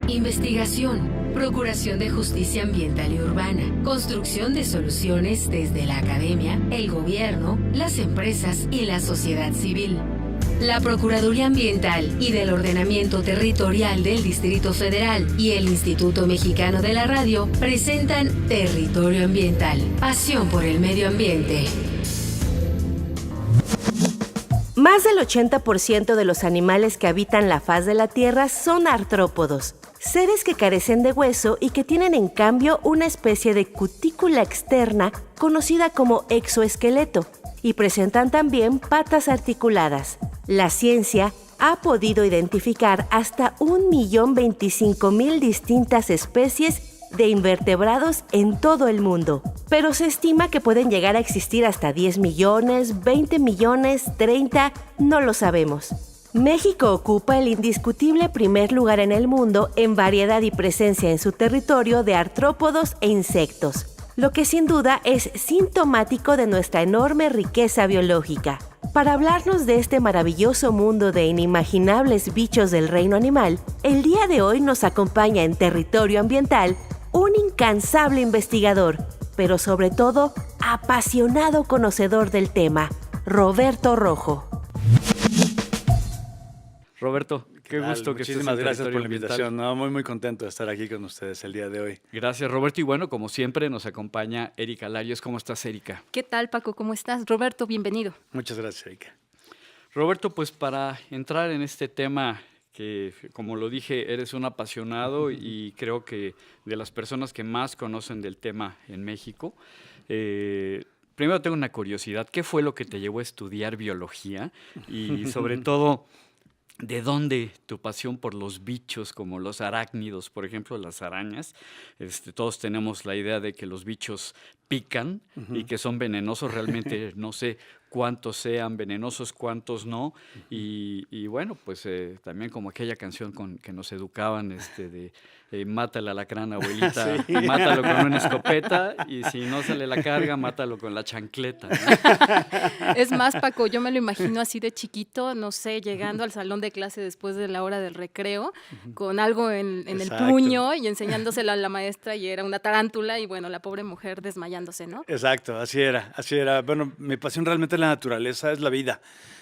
Investigación, procuración de justicia ambiental y urbana, construcción de soluciones desde la academia, el gobierno, las empresas y la sociedad civil. La Procuraduría Ambiental y del Ordenamiento Territorial del Distrito Federal y el Instituto Mexicano de la Radio presentan Territorio Ambiental, pasión por el medio ambiente. Más del 80% de los animales que habitan la faz de la Tierra son artrópodos, seres que carecen de hueso y que tienen en cambio una especie de cutícula externa conocida como exoesqueleto, y presentan también patas articuladas. La ciencia ha podido identificar hasta 1.025.000 distintas especies de invertebrados en todo el mundo, pero se estima que pueden llegar a existir hasta 10 millones, 20 millones, 30, no lo sabemos. México ocupa el indiscutible primer lugar en el mundo en variedad y presencia en su territorio de artrópodos e insectos, lo que sin duda es sintomático de nuestra enorme riqueza biológica. Para hablarnos de este maravilloso mundo de inimaginables bichos del reino animal, el día de hoy nos acompaña en Territorio Ambiental un incansable investigador, pero sobre todo apasionado conocedor del tema, Roberto Rojo. Roberto, qué gusto que estés en Muchísimas gracias por la Ambiental. invitación. No, muy contento de estar aquí con ustedes el día de hoy. Gracias, Roberto. Y bueno, como siempre, nos acompaña Erika Larios. ¿Cómo estás, Erika? ¿Qué tal, Paco? ¿Cómo estás? Roberto, bienvenido. Muchas gracias, Erika. Roberto, pues para entrar en este tema que, como lo dije, eres un apasionado y creo que de las personas que más conocen del tema en México. Primero tengo una curiosidad. ¿Qué fue lo que te llevó a estudiar biología? Y sobre todo, ¿de dónde tu pasión por los bichos como los arácnidos, por ejemplo, las arañas? Todos tenemos la idea de que los bichos pican y que son venenosos. Realmente no sé cuántos sean venenosos, cuántos no. Y bueno, pues también como aquella canción que nos educaban de mátale al alacrán, abuelita, Sí. mátalo con una escopeta y si no sale la carga, mátalo con la chancleta, ¿no? Es más, Paco, yo me lo imagino así de chiquito, no sé, llegando al salón de clase después de la hora del recreo, con algo en el Exacto. puño y enseñándoselo a la maestra y era una tarántula y bueno, la pobre mujer desmayándose, ¿no? Exacto, así era, así era. Bueno, mi pasión realmente es la naturaleza, es la vida.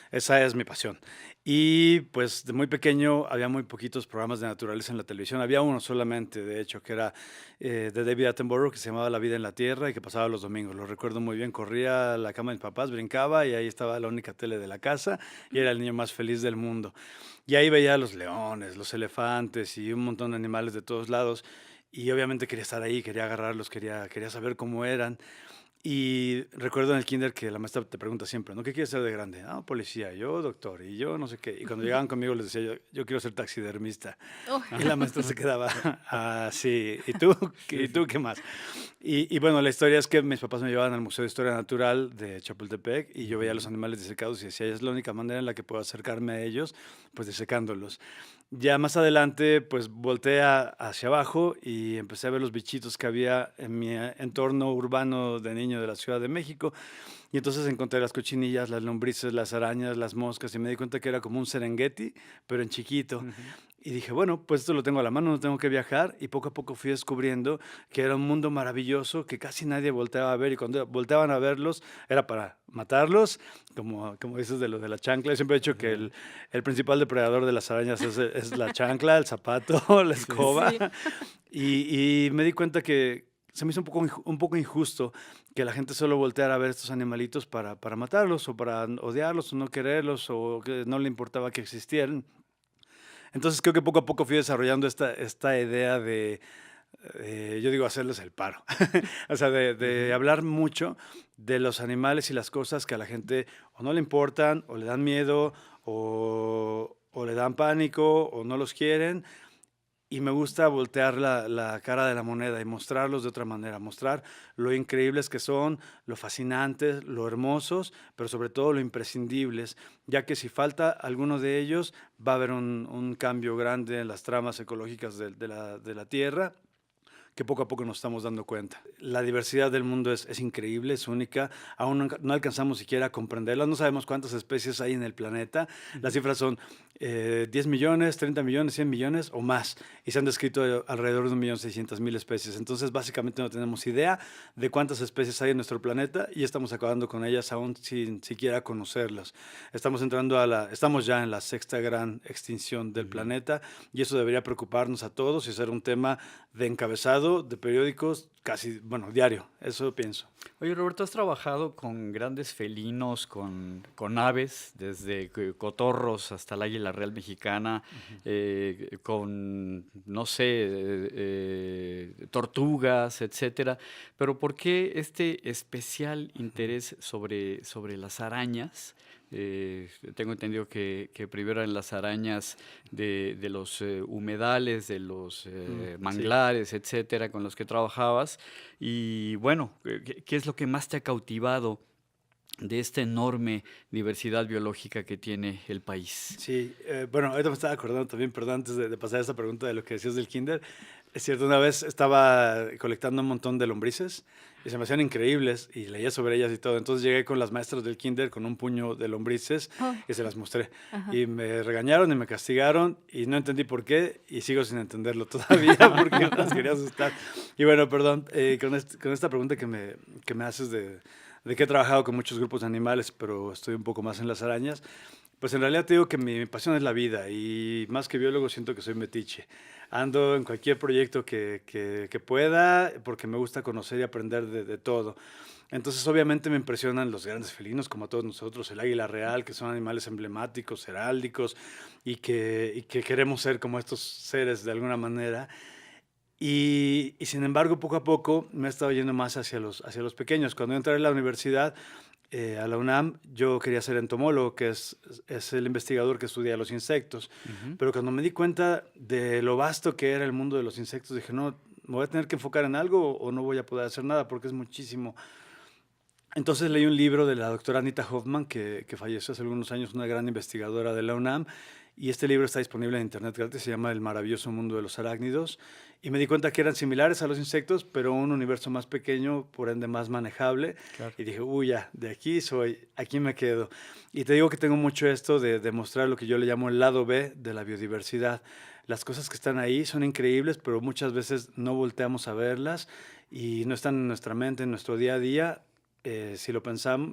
Esa es mi pasión. Y pues de muy pequeño había muy poquitos programas de naturaleza en la televisión. Había uno solamente, de hecho, que era de David Attenborough, que se llamaba La vida en la tierra y que pasaba los domingos. Lo recuerdo muy bien. Corría a la cama de mis papás, brincaba y ahí estaba la única tele de la casa y era el niño más feliz del mundo. Y ahí veía los leones, los elefantes y un montón de animales de todos lados. Y obviamente quería estar ahí, quería agarrarlos, quería saber cómo eran. Y recuerdo en el kinder que la maestra te pregunta siempre, ¿no? ¿Qué quieres ser de grande? Ah, policía, yo doctor, y yo no sé qué. Y cuando llegaban conmigo les decía yo quiero ser taxidermista. Oh. Y la maestra se quedaba, sí, ¿y tú? ¿Y tú qué más? Y bueno, la historia es que mis papás me llevaban al Museo de Historia Natural de Chapultepec y yo veía los animales disecados y decía, es la única manera en la que puedo acercarme a ellos, pues disecándolos. Ya más adelante, pues volteé hacia abajo y empecé a ver los bichitos que había en mi entorno urbano de niño de la Ciudad de México. Y entonces encontré las cochinillas, las lombrices, las arañas, las moscas y me di cuenta que era como un Serengeti, pero en chiquito. Y dije, bueno, pues esto lo tengo a la mano, no tengo que viajar. Y poco a poco fui descubriendo que era un mundo maravilloso que casi nadie volteaba a ver. Y cuando volteaban a verlos, era para matarlos, como dices de lo de la chancla. Yo siempre he dicho que el principal depredador de las arañas es la chancla, el zapato, la escoba. Sí. Y me di cuenta que se me hizo un poco injusto que la gente solo volteara a ver estos animalitos para matarlos o para odiarlos o no quererlos o que no le importaba que existieran. Entonces creo que poco a poco fui desarrollando esta idea de, yo digo, hacerles el paro. O sea, de hablar mucho de los animales y las cosas que a la gente o no le importan, o le dan miedo, o le dan pánico, o no los quieren. Y me gusta voltear la cara de la moneda y mostrarlos de otra manera, mostrar lo increíbles que son, lo fascinantes, lo hermosos, pero sobre todo lo imprescindibles, ya que si falta alguno de ellos va a haber un cambio grande en las tramas ecológicas de la Tierra, que poco a poco nos estamos dando cuenta. La diversidad del mundo es increíble, es única, aún no alcanzamos siquiera a comprenderla, no sabemos cuántas especies hay en el planeta, las cifras son 10 millones, 30 millones, 100 millones o más, y se han descrito alrededor de 1.600.000 especies, entonces básicamente no tenemos idea de cuántas especies hay en nuestro planeta y estamos acabando con ellas aún sin siquiera conocerlas. Estamos ya en la sexta gran extinción del planeta y eso debería preocuparnos a todos y ser un tema de encabezado de periódicos casi, bueno, diario, eso pienso. Oye, Roberto, has trabajado con grandes felinos, con aves, desde cotorros hasta el águila real mexicana, con, no sé, tortugas, etcétera. Pero ¿por qué este especial interés sobre las arañas? Tengo entendido que primero eran las arañas de los humedales, de los manglares, etcétera, con los que trabajabas. Y bueno, ¿qué es lo que más te ha cautivado de esta enorme diversidad biológica que tiene el país? Sí, bueno, ahorita me estaba acordando también, perdón, antes de pasar a esta pregunta de lo que decías del kinder. Es cierto, una vez estaba colectando un montón de lombrices y se me hacían increíbles y leía sobre ellas y todo. Entonces llegué con las maestras del kinder con un puño de lombrices y se las mostré. Ajá. Y me regañaron y me castigaron y no entendí por qué y sigo sin entenderlo todavía porque las quería asustar. Y bueno, perdón, con esta pregunta que me haces de que he trabajado con muchos grupos de animales, pero estoy un poco más en las arañas. Pues en realidad te digo que mi pasión es la vida y más que biólogo siento que soy metiche. Ando en cualquier proyecto que pueda porque me gusta conocer y aprender de todo. Entonces obviamente me impresionan los grandes felinos como a todos nosotros, el águila real, que son animales emblemáticos, heráldicos y que queremos ser como estos seres de alguna manera. Y sin embargo, poco a poco me he estado yendo más hacia los pequeños. Cuando entré a la universidad, a la UNAM, yo quería ser entomólogo, que es el investigador que estudia los insectos. Pero cuando me di cuenta de lo vasto que era el mundo de los insectos, dije, no, me voy a tener que enfocar en algo o no voy a poder hacer nada porque es muchísimo. Entonces leí un libro de la doctora Anita Hoffman, que falleció hace algunos años, una gran investigadora de la UNAM, y este libro está disponible en internet gratis, se llama El maravilloso mundo de los arácnidos, y me di cuenta que eran similares a los insectos, pero un universo más pequeño, por ende más manejable, claro. Y dije, uy, ya, de aquí soy, aquí me quedo. Y te digo que tengo mucho esto de mostrar lo que yo le llamo el lado B de la biodiversidad. Las cosas que están ahí son increíbles, pero muchas veces no volteamos a verlas y no están en nuestra mente, en nuestro día a día. Si lo pensamos,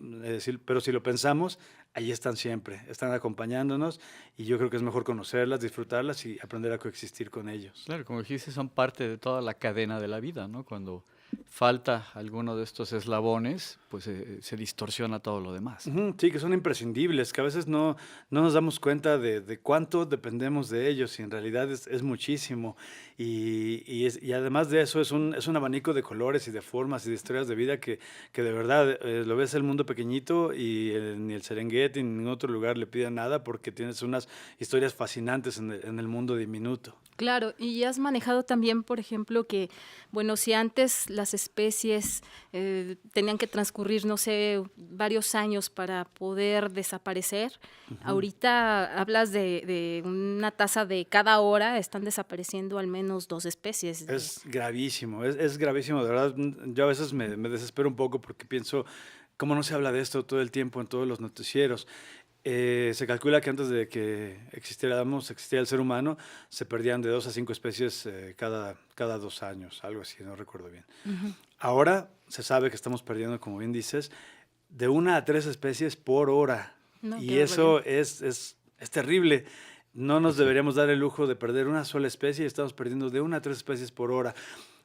ahí están siempre, están acompañándonos y yo creo que es mejor conocerlas, disfrutarlas y aprender a coexistir con ellos. Claro, como dijiste, son parte de toda la cadena de la vida, ¿no? Cuando falta alguno de estos eslabones, pues se distorsiona todo lo demás. Sí, que son imprescindibles, que a veces no nos damos cuenta de cuánto dependemos de ellos y en realidad es muchísimo. Y además de eso es un abanico de colores y de formas y de historias de vida que de verdad lo ves el mundo pequeñito y ni el Serengeti ni ningún otro lugar le pide nada porque tienes unas historias fascinantes en el mundo diminuto. Claro, y has manejado también, por ejemplo, que, bueno, si antes las especies tenían que transcurrir, no sé, varios años para poder desaparecer, ahorita hablas de una tasa de cada hora están desapareciendo al menos 2 especies. Es gravísimo, es gravísimo, de verdad. Yo a veces me desespero un poco porque pienso, ¿cómo no se habla de esto todo el tiempo en todos los noticieros? Se calcula que antes de que existiera el ser humano, se perdían de 2 a 5 especies cada 2 años, algo así, no recuerdo bien. Ahora se sabe que estamos perdiendo, como bien dices, de 1 a 3 especies por hora. No, y eso es terrible. No nos deberíamos dar el lujo de perder una sola especie y estamos perdiendo de 1 a 3 especies por hora.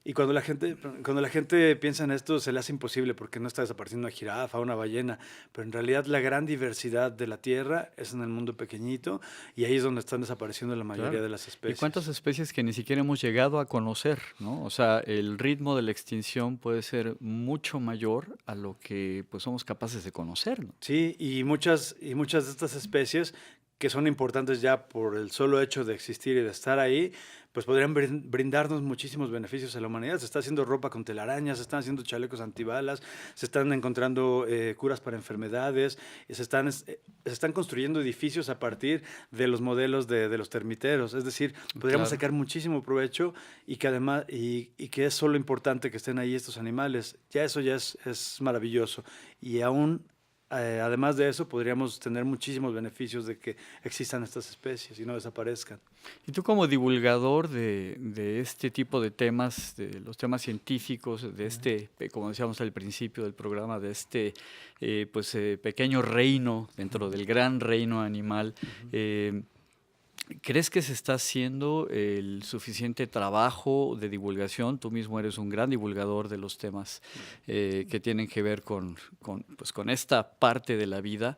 Y cuando la gente piensa en esto, se le hace imposible porque no está desapareciendo una jirafa, una ballena, pero en realidad la gran diversidad de la Tierra es en el mundo pequeñito y ahí es donde están desapareciendo la mayoría de las especies. ¿Y cuántas especies que ni siquiera hemos llegado a conocer, ¿no? O sea, el ritmo de la extinción puede ser mucho mayor a lo que pues somos capaces de conocer, ¿no? Sí, y muchas de estas especies que son importantes ya por el solo hecho de existir y de estar ahí, pues podrían brindarnos muchísimos beneficios a la humanidad. Se está haciendo ropa con telarañas, se están haciendo chalecos antibalas, se están encontrando curas para enfermedades, y se están construyendo edificios a partir de los modelos de los termiteros. Es decir, podríamos sacar muchísimo provecho y que además y que es solo importante que estén ahí estos animales. Ya eso ya es maravilloso. Y aún además de eso, podríamos tener muchísimos beneficios de que existan estas especies y no desaparezcan. Y tú como divulgador de este tipo de temas, de los temas científicos, de este, como decíamos al principio del programa, de este pequeño reino dentro del gran reino animal, ¿crees que se está haciendo el suficiente trabajo de divulgación? Tú mismo eres un gran divulgador de los temas que tienen que ver con esta parte de la vida,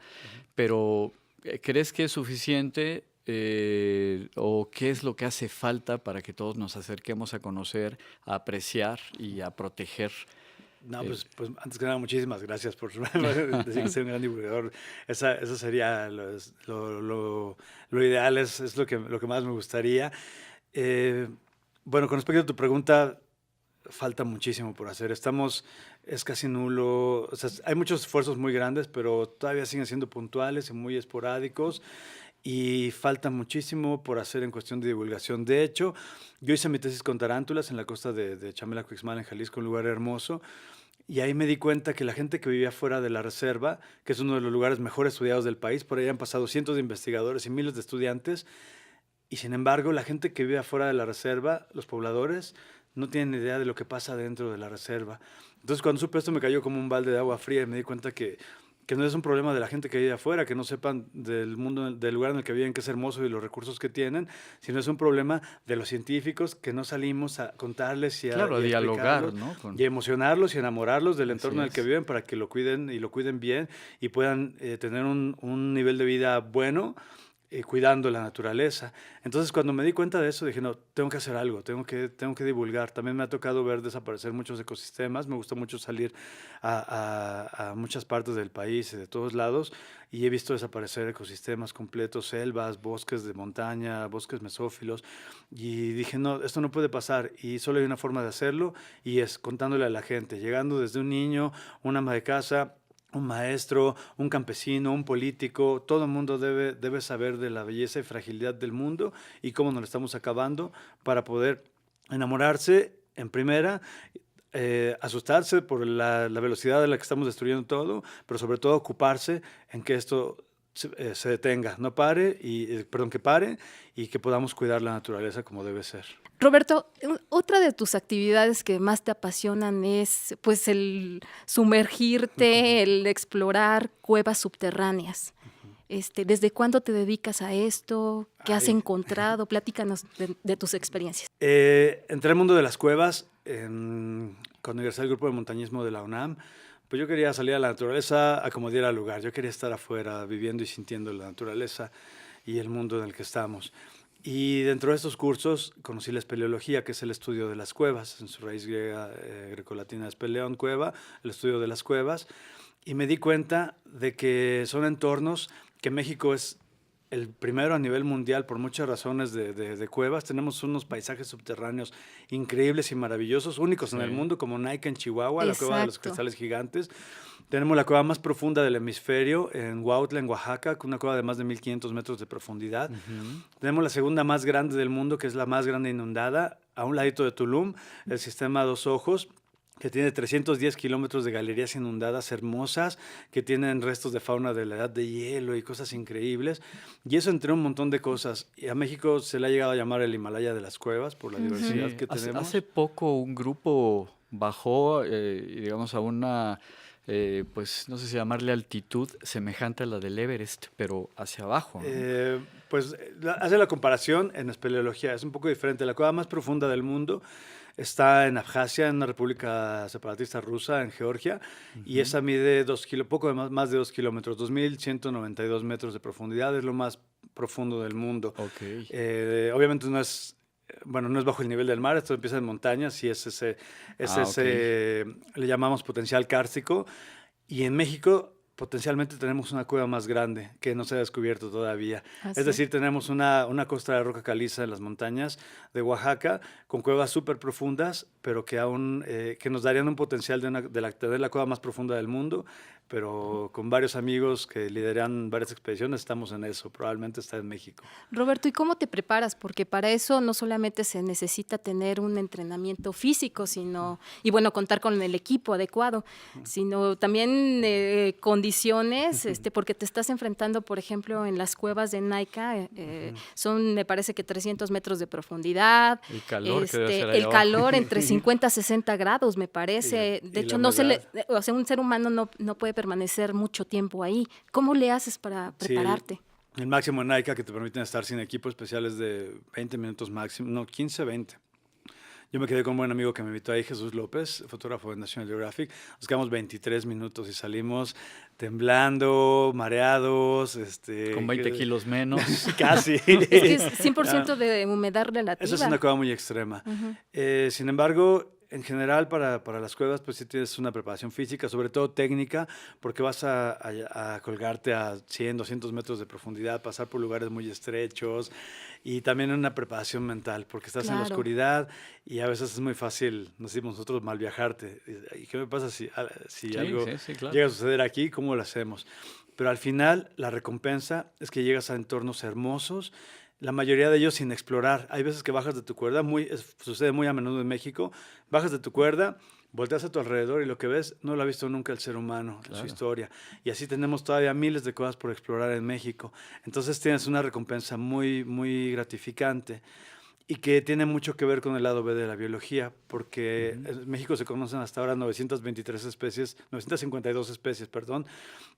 pero ¿crees que es suficiente o qué es lo que hace falta para que todos nos acerquemos a conocer, a apreciar y a proteger? No, pues antes que nada, muchísimas gracias por decir que soy un gran divulgador. Eso sería lo ideal, es lo que más me gustaría. Bueno, con respecto a tu pregunta, falta muchísimo por hacer. Es casi nulo. O sea, hay muchos esfuerzos muy grandes, pero todavía siguen siendo puntuales y muy esporádicos. Y falta muchísimo por hacer en cuestión de divulgación. De hecho, yo hice mi tesis con tarántulas en la costa de Chamela-Cuixmal, en Jalisco, un lugar hermoso, y ahí me di cuenta que la gente que vivía fuera de la reserva, que es uno de los lugares mejor estudiados del país, por ahí han pasado cientos de investigadores y miles de estudiantes, y sin embargo, la gente que vive fuera de la reserva, los pobladores, no tienen idea de lo que pasa dentro de la reserva. Entonces, cuando supe esto, me cayó como un balde de agua fría y me di cuenta que no es un problema de la gente que vive afuera, que no sepan del mundo, del lugar en el que viven, que es hermoso y los recursos que tienen, sino es un problema de los científicos que no salimos a contarles y a dialogar, ¿no? Y emocionarlos y enamorarlos del entorno en el que viven para que lo cuiden y lo cuiden bien y puedan tener un nivel de vida bueno, cuidando la naturaleza. Entonces, cuando me di cuenta de eso, dije, no, tengo que hacer algo, tengo que divulgar. También me ha tocado ver desaparecer muchos ecosistemas, me gusta mucho salir a muchas partes del país y de todos lados, y he visto desaparecer ecosistemas completos, selvas, bosques de montaña, bosques mesófilos, y dije, no, esto no puede pasar, y solo hay una forma de hacerlo, y es contándole a la gente, llegando desde un niño, una ama de casa, un maestro, un campesino, un político, todo el mundo debe saber de la belleza y fragilidad del mundo y cómo nos lo estamos acabando para poder enamorarse en primera, asustarse por la velocidad a la que estamos destruyendo todo, pero sobre todo ocuparse en que esto se detenga, que pare y que podamos cuidar la naturaleza como debe ser. Roberto, otra de tus actividades que más te apasionan es pues el sumergirte, el explorar cuevas subterráneas. ¿Desde cuándo te dedicas a esto? ¿Qué has encontrado? Platícanos de tus experiencias. Entré al mundo de las cuevas cuando ingresé al grupo de montañismo de la UNAM. Pues yo quería salir a la naturaleza a como diera lugar. Yo quería estar afuera, viviendo y sintiendo la naturaleza y el mundo en el que estamos. Y dentro de estos cursos conocí la espeleología, que es el estudio de las cuevas. En su raíz griega, grecolatina es peleón, cueva, el estudio de las cuevas. Y me di cuenta de que son entornos que México es el primero a nivel mundial por muchas razones de cuevas. Tenemos unos paisajes subterráneos increíbles y maravillosos, únicos en el mundo, como Naica en Chihuahua, la cueva de los cristales gigantes. Tenemos la cueva más profunda del hemisferio en Huautla, en Oaxaca, con una cueva de más de 1,500 metros de profundidad. Tenemos la segunda más grande del mundo, que es la más grande inundada, a un ladito de Tulum, el sistema Dos Ojos, que tiene 310 kilómetros de galerías inundadas hermosas, que tienen restos de fauna de la edad de hielo y cosas increíbles. Y eso entre un montón de cosas. Y a México se le ha llegado a llamar el Himalaya de las cuevas por la diversidad que tenemos. Hace poco un grupo bajó, digamos, a una, pues no sé si llamarle altitud semejante a la del Everest, pero hacia abajo, ¿no? Pues hace la comparación en espeleología, es un poco diferente. La cueva más profunda del mundo está en Abjasia, en una república separatista rusa, en Georgia, y esa mide poco más de 2 kilómetros, 2,192 metros de profundidad, es lo más profundo del mundo. Okay. Obviamente no es bajo el nivel del mar, esto empieza en montañas y es ese, le llamamos potencial kárstico, y en México potencialmente tenemos una cueva más grande que no se ha descubierto todavía. Ah, Es sí. decir, tenemos una costra de roca caliza en las montañas de Oaxaca con cuevas súper profundas, pero que aún que nos darían un potencial de tener la cueva más profunda del mundo, pero con varios amigos que lideran varias expediciones estamos en eso, probablemente está en México. Roberto, ¿y cómo te preparas? Porque para eso no solamente se necesita tener un entrenamiento físico, sino, y bueno, contar con el equipo adecuado, sino también condiciones, porque te estás enfrentando, por ejemplo, en las cuevas de Naica, son, me parece que 300 metros de profundidad. El calor que debe hacer ahí El abajo. calor entre 50 a 60 grados, me parece. Y De hecho, la no se le, humedad. o sea, un ser humano no puede permanecer mucho tiempo ahí. ¿Cómo le haces para Sí, prepararte? el máximo en NICA que te permiten estar sin equipo especial es de 20 minutos máximo, no, 15, 20. Yo me quedé con un buen amigo que me invitó ahí, Jesús López, fotógrafo de National Geographic. Nos quedamos 23 minutos y salimos temblando, mareados. Con 20 kilos menos. Casi. Es que es 100% de humedad relativa. Esa es una cueva muy extrema. Ujú. Sin embargo, en general para las cuevas, pues sí tienes una preparación física, sobre todo técnica, porque vas a colgarte a 100, 200 metros de profundidad, pasar por lugares muy estrechos y también una preparación mental, porque estás en la Claro. oscuridad y a veces es muy fácil, nos decimos nosotros, mal viajarte. ¿Y qué me pasa si Sí, algo sí, claro. llega a suceder aquí? ¿Cómo lo hacemos? Pero al final, la recompensa es que llegas a entornos hermosos, la mayoría de ellos sin explorar. Hay veces que bajas de tu cuerda, sucede muy a menudo en México, bajas de tu cuerda, volteas a tu alrededor y lo que ves no lo ha visto nunca el ser humano en su Claro. historia. Y así tenemos todavía miles de cosas por explorar en México. Entonces tienes una recompensa muy, muy gratificante y que tiene mucho que ver con el lado B de la biología, porque en México se conocen hasta ahora 952 especies, perdón,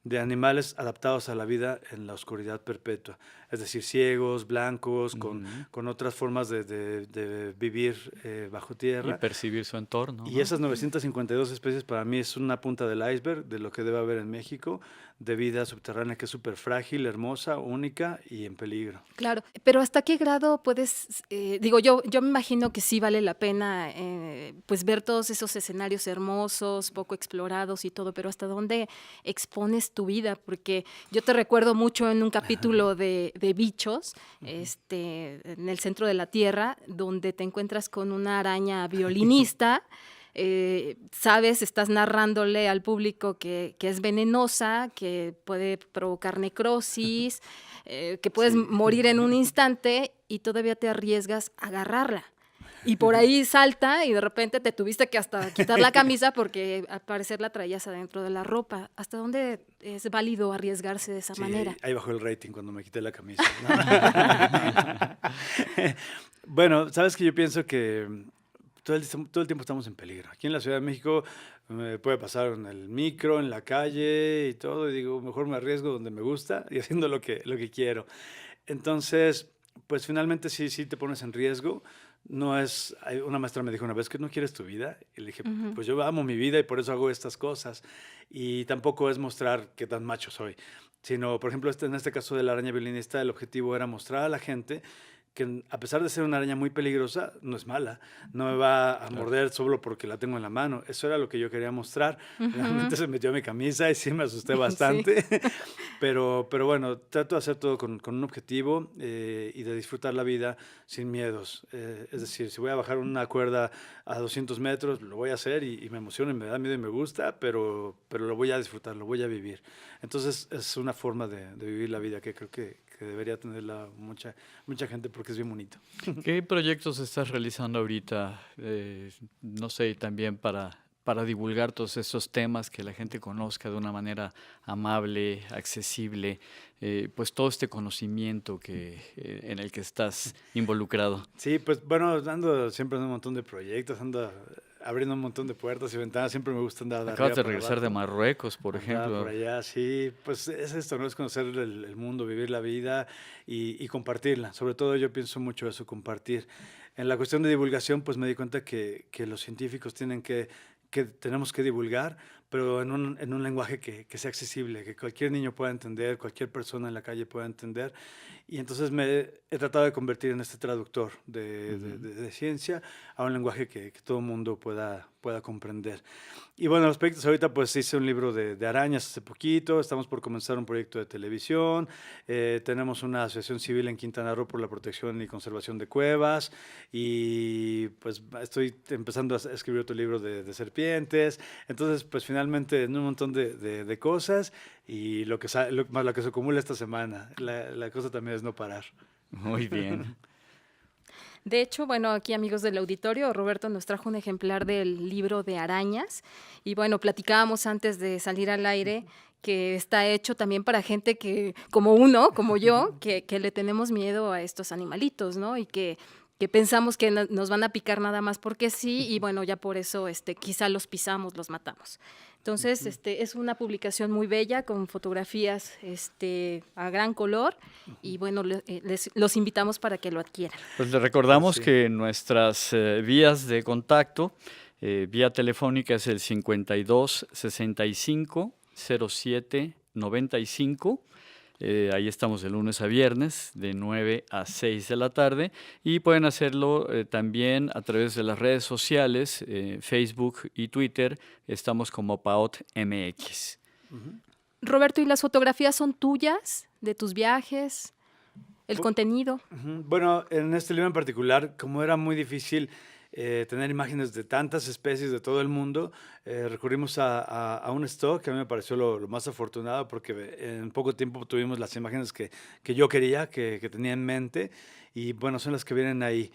de animales adaptados a la vida en la oscuridad perpetua, es decir, ciegos, blancos, con otras formas de vivir bajo Y tierra. percibir su entorno. Y ¿no? esas 952 especies para mí es una punta del iceberg de lo que debe haber en México, de vida subterránea que es súper frágil, hermosa, única y en peligro. Claro, pero ¿hasta qué grado puedes, yo me imagino que sí vale la pena pues ver todos esos escenarios hermosos, poco explorados y todo, pero ¿hasta dónde expones tu vida? Porque yo te recuerdo mucho en un capítulo de Bichos, en el centro de la Tierra, donde te encuentras con una araña violinista. Sabes, estás narrándole al público que es venenosa, que puede provocar necrosis, que puedes morir en un instante y todavía te arriesgas a agarrarla. Y por ahí salta y de repente te tuviste que hasta quitar la camisa porque al parecer la traías adentro de la ropa. ¿Hasta dónde es válido arriesgarse de esa manera? Ahí bajó el rating cuando me quité la camisa. Bueno, sabes que yo pienso que todo el tiempo estamos en peligro. Aquí en la Ciudad de México me puede pasar en el micro, en la calle y todo, y digo, mejor me arriesgo donde me gusta y haciendo lo que quiero. Entonces, pues finalmente sí te pones en riesgo. Una maestra me dijo una vez que no quieres tu vida, y le dije, pues yo amo mi vida y por eso hago estas cosas. Y tampoco es mostrar qué tan macho soy, sino, por ejemplo, en este caso de la araña violinista, el objetivo era mostrar a la gente que a pesar de ser una araña muy peligrosa, no es mala, no me va a morder solo porque la tengo en la mano. Eso era lo que yo quería mostrar. Realmente se metió a mi camisa y sí me asusté bastante, pero bueno, trato de hacer todo con un objetivo y de disfrutar la vida sin miedos. Es decir, si voy a bajar una cuerda a 200 metros, lo voy a hacer y me emociona y me da miedo y me gusta, pero lo voy a disfrutar, lo voy a vivir. Entonces es una forma de vivir la vida que creo que debería tenerla mucha gente porque es bien bonito. ¿Qué proyectos estás realizando ahorita? No sé, también para divulgar todos esos temas, que la gente conozca de una manera amable, accesible, pues todo este conocimiento en el que estás involucrado. Sí, pues bueno, ando siempre en un montón de proyectos, ando abriendo un montón de puertas y ventanas, siempre me gusta andar de Acabas arriba de para regresar de abajo. Marruecos, por Andar ejemplo. por allá, sí, pues es esto, ¿no? Es conocer el mundo, vivir la vida y compartirla. Sobre todo yo pienso mucho eso, compartir. En la cuestión de divulgación, pues me di cuenta que los científicos tenemos que divulgar pero en un lenguaje que sea accesible, que cualquier niño pueda entender, cualquier persona en la calle pueda entender. Y entonces me he tratado de convertir en este traductor de ciencia a un lenguaje que todo el mundo pueda comprender. Y bueno, los proyectos ahorita, pues hice un libro de arañas hace poquito, estamos por comenzar un proyecto de televisión, tenemos una asociación civil en Quintana Roo por la protección y conservación de cuevas, y pues estoy empezando a escribir otro libro de serpientes. Entonces, pues finalmente en un montón de cosas, y más lo que se acumula esta semana. La cosa también es no parar. Muy bien. De hecho, bueno, aquí amigos del auditorio, Roberto nos trajo un ejemplar del libro de arañas y bueno, platicábamos antes de salir al aire que está hecho también para gente que, como yo, que le tenemos miedo a estos animalitos, ¿no? Y que pensamos que nos van a picar nada más porque sí, y bueno, ya por eso quizá los pisamos, los matamos. Entonces, es una publicación muy bella con fotografías a gran color y bueno, los invitamos para que lo adquieran. Pues les recordamos que nuestras vías de contacto, vía telefónica es el 52 65 07 95. Ahí estamos de lunes a viernes, de 9 a 6 de la tarde, y pueden hacerlo también a través de las redes sociales, Facebook y Twitter, estamos como PAOT-MX. Roberto, ¿y las fotografías son tuyas, de tus viajes, el contenido? Bueno, en este libro en particular, como era muy difícil tener imágenes de tantas especies de todo el mundo, recurrimos a un stock que a mí me pareció lo más afortunado, porque en poco tiempo tuvimos las imágenes que yo quería, que tenía en mente, y bueno, son las que vienen ahí.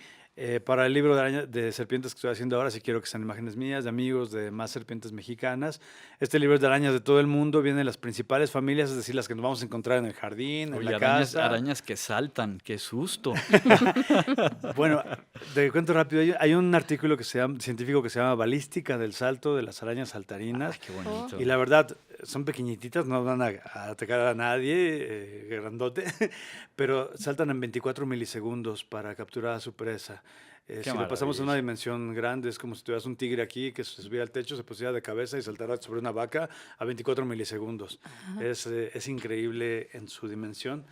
Para el libro de serpientes que estoy haciendo ahora, sí quiero que sean imágenes mías, de amigos, de más serpientes mexicanas. Este libro es de arañas de todo el mundo, vienen las principales familias, es decir, las que nos vamos a encontrar en el jardín, en la casa. Arañas que saltan, qué susto. Bueno, te cuento rápido, hay un artículo científico que se llama Balística del salto de las arañas saltarinas. Ay, qué bonito. Y la verdad, son pequeñititas, no van a atacar a nadie, grandote, pero saltan en 24 milisegundos para capturar a su presa. Si lo pasamos a una dimensión grande, es como si tuvieras un tigre aquí que se subiera al techo, se pusiera de cabeza y saltara sobre una vaca a 24 milisegundos. Es increíble en su dimensión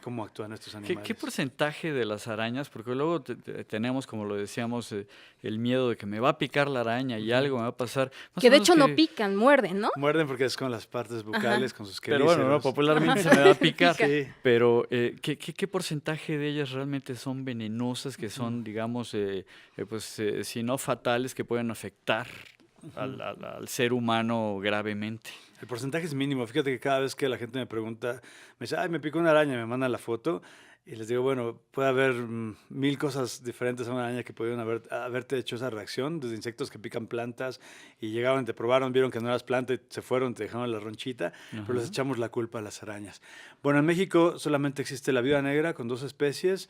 cómo actúan estos animales. ¿Qué porcentaje de las arañas? Porque luego tenemos, como lo decíamos, el miedo de que me va a picar la araña y algo me va a pasar. Que de hecho no pican, muerden, ¿no? Muerden porque es con las partes bucales, con sus quelíceros. Pero bueno, popularmente se me va a picar. Sí. Pero ¿qué porcentaje de ellas realmente son venenosas, que son, digamos, si no fatales, que pueden afectar al ser humano gravemente? El porcentaje es mínimo. Fíjate que cada vez que la gente me pregunta, me dice, ay, me picó una araña, me mandan la foto, y les digo, bueno, puede haber 1000 cosas diferentes a una araña que pudieron haberte hecho esa reacción, desde insectos que pican plantas y llegaban, te probaron, vieron que no eras planta y se fueron, te dejaron la ronchita, pero les echamos la culpa a las arañas. Bueno, en México solamente existe la viuda negra con 2 especies,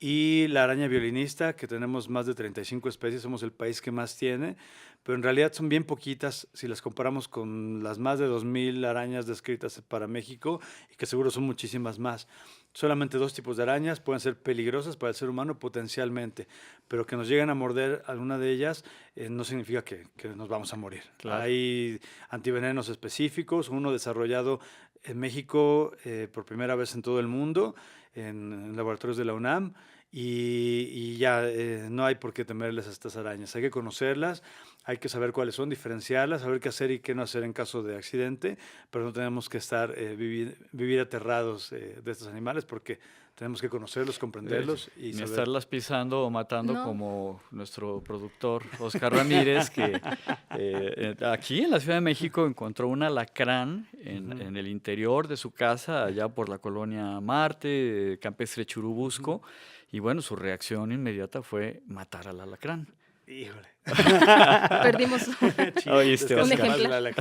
y la araña violinista, que tenemos más de 35 especies, somos el país que más tiene, pero en realidad son bien poquitas si las comparamos con las más de 2000 arañas descritas para México, y que seguro son muchísimas más. Solamente 2 tipos de arañas pueden ser peligrosas para el ser humano potencialmente, pero que nos lleguen a morder alguna de ellas no significa que nos vamos a morir. Claro. Hay antivenenos específicos, uno desarrollado en México por primera vez en todo el mundo, en laboratorios de la UNAM, y ya no hay por qué temerles a estas arañas. Hay que conocerlas, hay que saber cuáles son, diferenciarlas, saber qué hacer y qué no hacer en caso de accidente, pero no tenemos que vivir aterrados de estos animales, porque tenemos que conocerlos, comprenderlos y ni estarlas pisando o matando, como nuestro productor Oscar Ramírez, que aquí en la Ciudad de México encontró un alacrán en el interior de su casa, allá por la colonia Marte, Campestre Churubusco, y bueno, su reacción inmediata fue matar al alacrán. Híjole. Perdimos un ejemplar.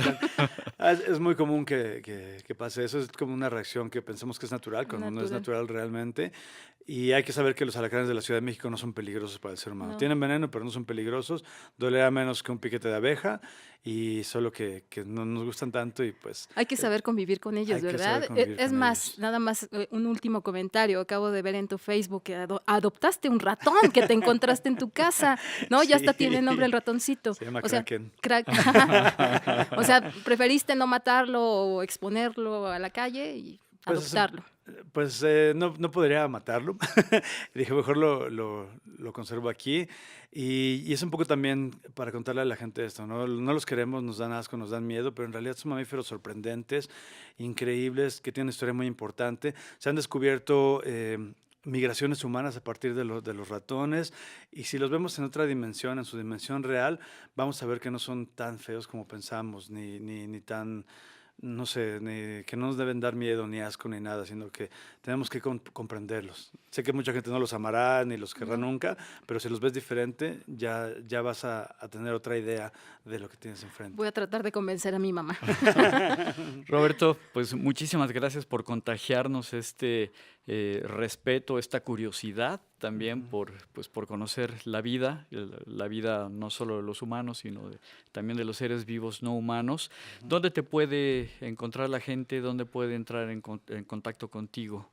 Es muy común que pase eso, es como una reacción que pensamos que es natural, cuando no es natural realmente. Y hay que saber que los alacranes de la Ciudad de México no son peligrosos para el ser humano. No. Tienen veneno, pero no son peligrosos. Dolerá menos que un piquete de abeja, y solo que no nos gustan tanto y pues... Hay que saber convivir con ellos, hay que ¿verdad? saber convivir Es con más, ellos. nada más un último comentario. Acabo de ver en tu Facebook que adoptaste un ratón que te encontraste en tu casa, ¿no? Ya hasta Sí. tiene nombre el ratoncito. Se llama O sea, Kraken. O sea, preferiste no matarlo o exponerlo a la calle y Pues, adoptarlo. Pues no podría matarlo. Dije, mejor lo conservo aquí. Y es un poco también para contarle a la gente esto, ¿no? No los queremos, nos dan asco, nos dan miedo, pero en realidad son mamíferos sorprendentes, increíbles, que tienen una historia muy importante. Se han descubierto migraciones humanas a partir de los ratones, y si los vemos en otra dimensión, en su dimensión real, vamos a ver que no son tan feos como pensamos, ni tan... no sé, que no nos deben dar miedo ni asco ni nada, sino que tenemos que comprenderlos. Sé que mucha gente no los amará ni los querrá nunca, pero si los ves diferente, ya vas a tener otra idea de lo que tienes enfrente. Voy a tratar de convencer a mi mamá. Roberto, pues muchísimas gracias por contagiarnos este respeto, esta curiosidad también por conocer la vida no solo de los humanos, sino también de los seres vivos no humanos. ¿Dónde te puede encontrar la gente? ¿Dónde puede entrar en contacto contigo?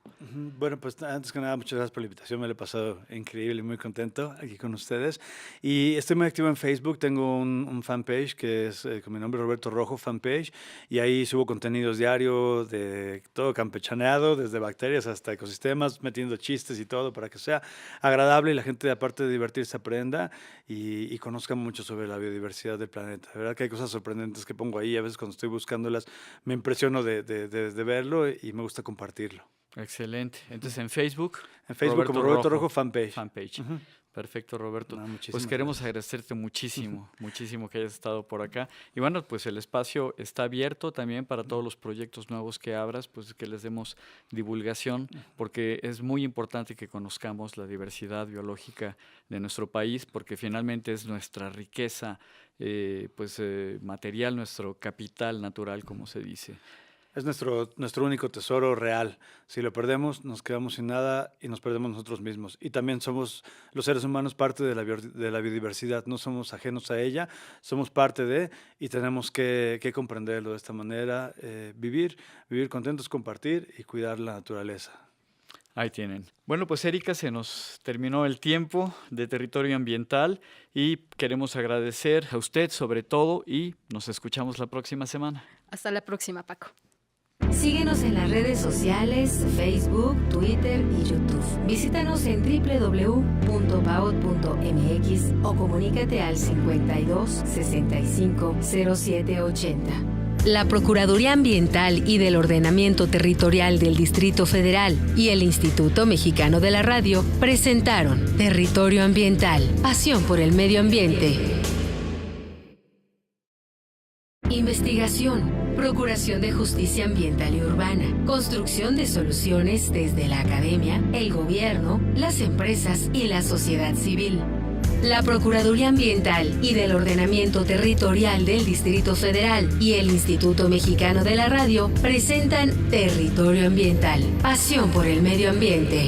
Bueno, pues antes que nada, muchas gracias por la invitación. Me lo he pasado increíble y muy contento aquí con ustedes. Y estoy muy activo en Facebook. Tengo un fanpage que es con mi nombre, Roberto Rojo Fanpage. Y ahí subo contenidos diarios de todo campechaneado, desde bacterias hasta ecosistemas, metiendo chistes y todo para que sea agradable y la gente, aparte de divertirse, aprenda y conozca mucho sobre la biodiversidad del planeta. De verdad que hay cosas sorprendentes que pongo ahí. A veces cuando estoy buscándolas me impresiono de verlo y me gusta compartirlo. Excelente. Entonces en Facebook. En Facebook como Roberto Rojo Fanpage. Perfecto, Roberto. No, muchísimas Pues queremos gracias. agradecerte muchísimo, muchísimo que hayas estado por acá. Y bueno, pues el espacio está abierto también para todos los proyectos nuevos que abras, pues que les demos divulgación, porque es muy importante que conozcamos la diversidad biológica de nuestro país, porque finalmente es nuestra riqueza material, nuestro capital natural, como se dice. Es nuestro único tesoro real. Si lo perdemos, nos quedamos sin nada y nos perdemos nosotros mismos. Y también somos los seres humanos parte de la biodiversidad. No somos ajenos a ella, somos parte de, y tenemos que comprenderlo de esta manera, vivir contentos, compartir y cuidar la naturaleza. Ahí tienen. Bueno, pues Erika, se nos terminó el tiempo de Territorio Ambiental y queremos agradecer a usted sobre todo y nos escuchamos la próxima semana. Hasta la próxima, Paco. Síguenos en las redes sociales, Facebook, Twitter y YouTube. Visítanos en www.baot.mx o comunícate al 52 65 07 80. La Procuraduría Ambiental y del Ordenamiento Territorial del Distrito Federal y el Instituto Mexicano de la Radio presentaron Territorio Ambiental, pasión por el medio ambiente. Investigación, Procuración de Justicia Ambiental y Urbana, construcción de soluciones desde la academia, el gobierno, las empresas y la sociedad civil. La Procuraduría Ambiental y del Ordenamiento Territorial del Distrito Federal y el Instituto Mexicano de la Radio presentan Territorio Ambiental, pasión por el medio ambiente.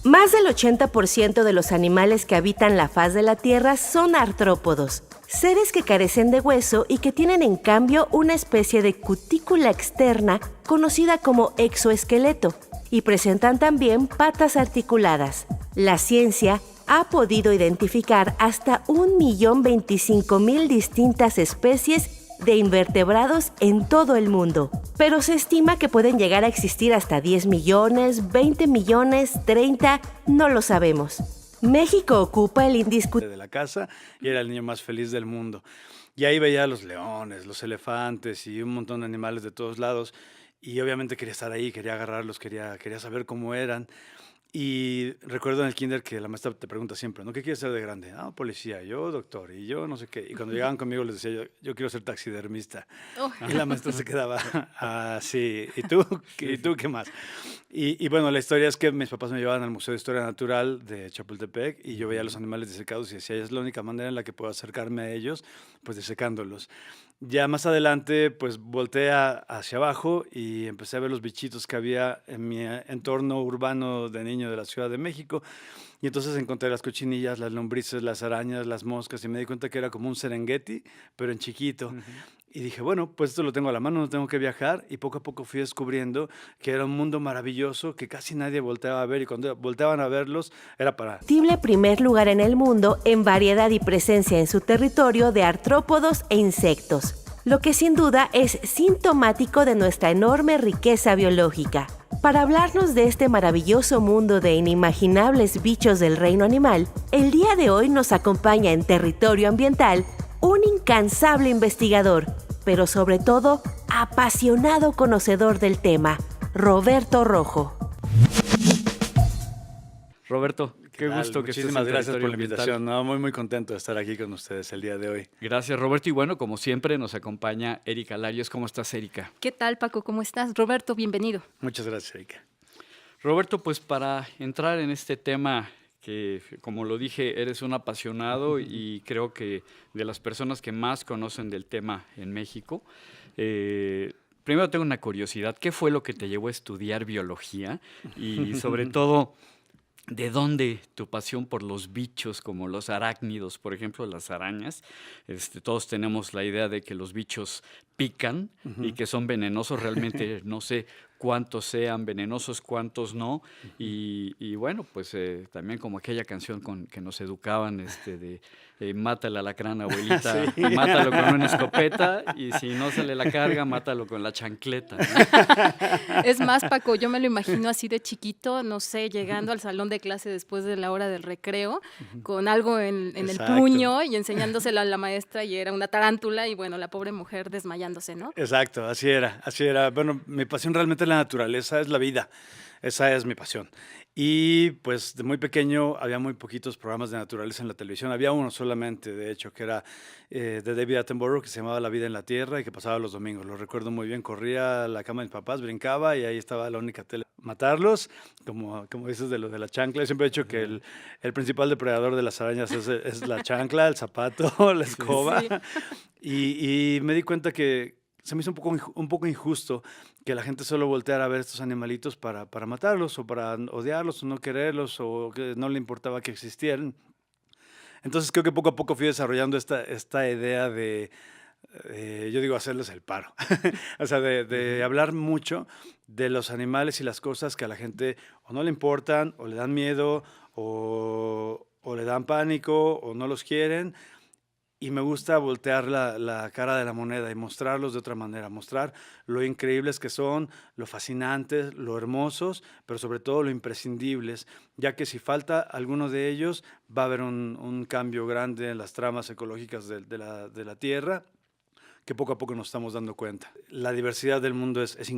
Más del 80% de los animales que habitan la faz de la Tierra son artrópodos, seres que carecen de hueso y que tienen en cambio una especie de cutícula externa conocida como exoesqueleto, y presentan también patas articuladas. La ciencia ha podido identificar hasta 1.025.000 distintas especies de invertebrados en todo el mundo, pero se estima que pueden llegar a existir hasta 10 millones, 20 millones, 30, no lo sabemos. México ocupa el indiscutible de la casa y era el niño más feliz del mundo. Y ahí veía a los leones, los elefantes y un montón de animales de todos lados. Y obviamente quería estar ahí, quería agarrarlos, quería saber cómo eran. Y recuerdo en el kinder que la maestra te pregunta siempre, ¿no? ¿Qué quieres ser de grande? Ah, policía, yo doctor, y yo no sé qué. Y cuando llegaban conmigo les decía yo quiero ser taxidermista. Oh. Y la maestra se quedaba, sí, ¿y tú qué más? Y bueno, la historia es que mis papás me llevaban al Museo de Historia Natural de Chapultepec y yo veía los animales disecados y decía, es la única manera en la que puedo acercarme a ellos, pues disecándolos. Ya más adelante, pues volteé hacia abajo y empecé a ver los bichitos que había en mi entorno urbano de niño de la Ciudad de México. Y entonces encontré las cochinillas, las lombrices, las arañas, las moscas y me di cuenta que era como un Serengeti, pero en chiquito. Y dije, bueno, pues esto lo tengo a la mano, no tengo que viajar. Y poco a poco fui descubriendo que era un mundo maravilloso que casi nadie volteaba a ver. Y cuando volteaban a verlos, era para... Tible primer lugar en el mundo en variedad y presencia en su territorio de artrópodos e insectos, lo que sin duda es sintomático de nuestra enorme riqueza biológica. Para hablarnos de este maravilloso mundo de inimaginables bichos del reino animal, el día de hoy nos acompaña en Territorio Ambiental un incansable investigador, pero sobre todo apasionado conocedor del tema, Roberto Rojo. Roberto, qué tal? gusto que estés en Muchísimas gracias por Territorio la Ambiental. invitación. No, muy contento de estar aquí con ustedes el día de hoy. Gracias, Roberto. Y bueno, como siempre, nos acompaña Erika Larios. ¿Cómo estás, Erika? ¿Qué tal, Paco? ¿Cómo estás? Roberto, bienvenido. Muchas gracias, Erika. Roberto, pues para entrar en este tema que, como lo dije, eres un apasionado y creo que de las personas que más conocen del tema en México. Primero tengo una curiosidad. ¿Qué fue lo que te llevó a estudiar biología? Y sobre todo, ¿de dónde tu pasión por los bichos como los arácnidos, por ejemplo, las arañas? Todos tenemos la idea de que los bichos pican y que son venenosos. Realmente no sé cuántos sean venenosos, cuántos no. Y bueno, pues también como aquella canción que nos educaban de mátale al alacrán, abuelita, Sí. mátalo con una escopeta y si no sale la carga, mátalo con la chancleta, ¿no? Es más, Paco, yo me lo imagino así de chiquito, no sé, llegando al salón de clase después de la hora del recreo, con algo en el Exacto. puño y enseñándoselo a la maestra y era una tarántula y bueno, la pobre mujer desmayándose, ¿no? Exacto, así era. Bueno, mi pasión realmente es la naturaleza, es la vida. Esa es mi pasión. Y pues de muy pequeño había muy poquitos programas de naturaleza en la televisión. Había uno solamente, de hecho, que era de David Attenborough, que se llamaba La vida en la tierra y que pasaba los domingos. Lo recuerdo muy bien. Corría a la cama de mis papás, brincaba y ahí estaba la única tele. Matarlos, como dices de lo de la chancla. Yo siempre he dicho que el principal depredador de las arañas es la chancla, el zapato, la escoba. Sí. Y me di cuenta que se me hizo un poco injusto que la gente solo volteara a ver estos animalitos para matarlos o para odiarlos o no quererlos o que no le importaba que existieran. Entonces creo que poco a poco fui desarrollando esta idea de, yo digo, hacerles el paro. O sea, de hablar mucho de los animales y las cosas que a la gente o no le importan o le dan miedo o le dan pánico o no los quieren. Y me gusta voltear la cara de la moneda y mostrarlos de otra manera, mostrar lo increíbles que son, lo fascinantes, lo hermosos, pero sobre todo lo imprescindibles, ya que si falta alguno de ellos va a haber un cambio grande en las tramas ecológicas de la Tierra, que poco a poco nos estamos dando cuenta. La diversidad del mundo es increíble.